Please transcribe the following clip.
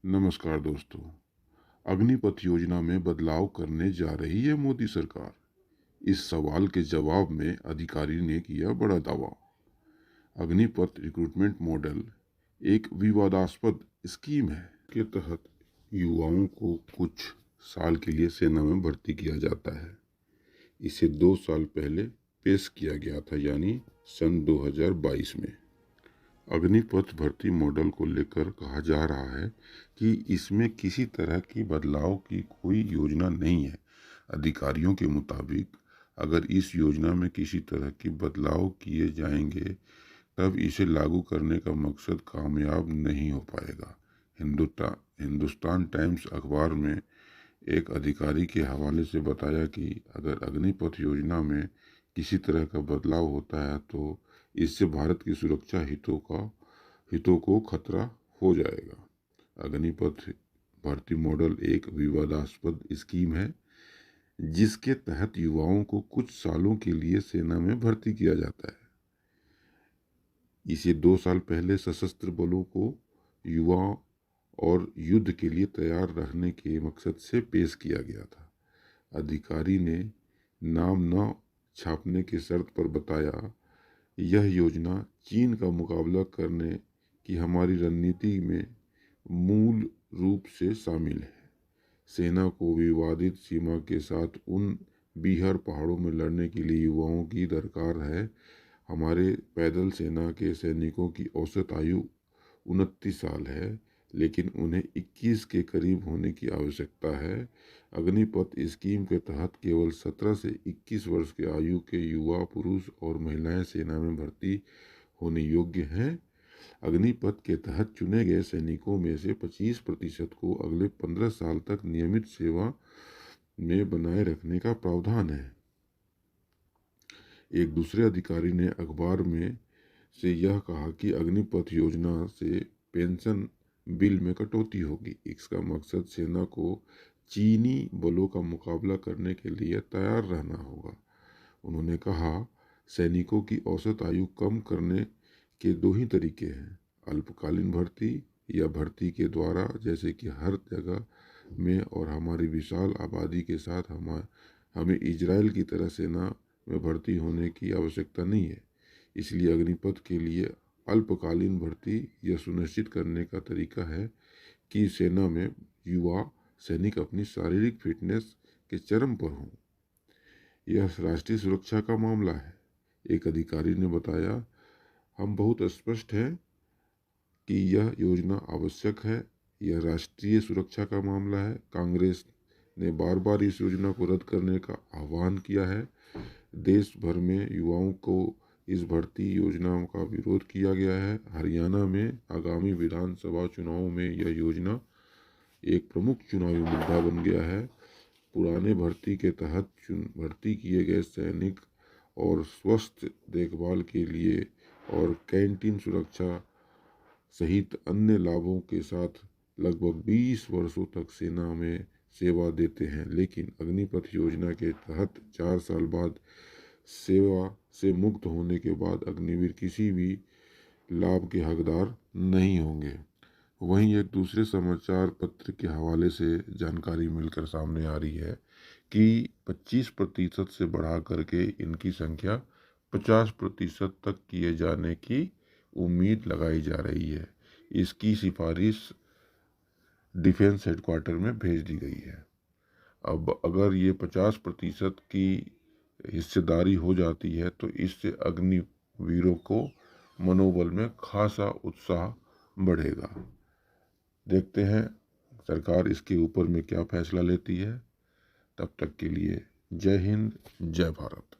नमस्कार दोस्तों। अग्निपथ योजना में बदलाव करने जा रही है मोदी सरकार। इस सवाल के जवाब में अधिकारी ने किया बड़ा दावा। अग्निपथ रिक्रूटमेंट मॉडल एक विवादास्पद स्कीम है के तहत युवाओं को कुछ साल के लिए सेना में भर्ती किया जाता है। इसे 2 साल पहले पेश किया गया था, यानी सन 2022 में। अग्निपथ भर्ती मॉडल को लेकर कहा जा रहा है कि इसमें किसी तरह की बदलाव की कोई योजना नहीं है। अधिकारियों के मुताबिक अगर इस योजना में किसी तरह की बदलाव किए जाएंगे तब इसे लागू करने का मकसद कामयाब नहीं हो पाएगा। हिंदुस्तान टाइम्स अखबार में एक अधिकारी के हवाले से बताया कि अगर अग्निपथ योजना में किसी तरह का बदलाव होता है तो इससे भारत की सुरक्षा हितों को खतरा हो जाएगा। अग्निपथ भर्ती मॉडल एक विवादास्पद स्कीम है जिसके तहत युवाओं को कुछ सालों के लिए सेना में भर्ती किया जाता है। इसे 2 साल पहले सशस्त्र बलों को युवा और युद्ध के लिए तैयार रखने के मकसद से पेश किया गया था। अधिकारी ने नाम न छापने की शर्त पर बताया, यह योजना चीन का मुकाबला करने की हमारी रणनीति में मूल रूप से शामिल है। सेना को विवादित सीमा के साथ उन बीहर पहाड़ों में लड़ने के लिए युवाओं की दरकार है। हमारे पैदल सेना के सैनिकों की औसत आयु 29 साल है, लेकिन उन्हें 21 के करीब होने की आवश्यकता है। अग्निपथ स्कीम के तहत केवल 17 से 21 वर्ष के आयु के युवा, पुरुष और महिलाएं सेना में भर्ती होने योग्य हैं। अग्निपथ के तहत चुने गए सैनिकों में से 25% को अगले 15 साल तक नियमित सेवा में बनाए रखने का प्रावधान है। एक दूसरे अधिकारी ने अखबार में से यह कहा कि अग्निपथ योजना से पेंशन बिल में कटौती होगी। इसका मकसद सेना को चीनी बलों का मुकाबला करने के लिए तैयार रहना होगा। उन्होंने कहा, सैनिकों की औसत आयु कम करने के 2 ही तरीके हैं, अल्पकालीन भर्ती या भर्ती के द्वारा, जैसे कि हर जगह में और हमारी विशाल आबादी के साथ हमें इजराइल की तरह सेना में भर्ती होने की आवश्यकता नहीं है। इसलिए अग्निपथ के लिए अल्पकालीन भर्ती यह सुनिश्चित करने का तरीका है कि सेना में युवा सैनिक अपनी शारीरिक फिटनेस के चरम पर हों। यह राष्ट्रीय सुरक्षा का मामला है। एक अधिकारी ने बताया, हम बहुत स्पष्ट हैं कि यह योजना आवश्यक है। यह राष्ट्रीय सुरक्षा का मामला है। कांग्रेस ने बार बार इस योजना को रद्द करने का आह्वान किया है। देश भर में युवाओं को इस भर्ती योजना का विरोध किया गया है। हरियाणा में आगामी विधानसभा चुनावों में यह योजना एक प्रमुख चुनावी मुद्दा बन गया है। पुराने भर्ती के तहत भर्ती किए गए सैनिक और स्वास्थ्य देखभाल के लिए और कैंटीन सुरक्षा सहित अन्य लाभों के साथ लगभग 20 वर्षों तक सेना में सेवा देते हैं, लेकिन अग्निपथ योजना के तहत 4 साल बाद सेवा से मुक्त होने के बाद अग्निवीर किसी भी लाभ के हकदार नहीं होंगे। वहीं एक दूसरे समाचार पत्र के हवाले से जानकारी मिलकर सामने आ रही है कि 25% से बढ़ा करके इनकी संख्या 50% तक किए जाने की उम्मीद लगाई जा रही है। इसकी सिफारिश डिफेंस हेडक्वार्टर में भेज दी गई है। अब अगर ये 50% की हिस्सेदारी हो जाती है तो इससे अग्निवीरों को मनोबल में खासा उत्साह बढ़ेगा। देखते हैं सरकार इसके ऊपर में क्या फैसला लेती है। तब तक के लिए जय हिंद, जय भारत।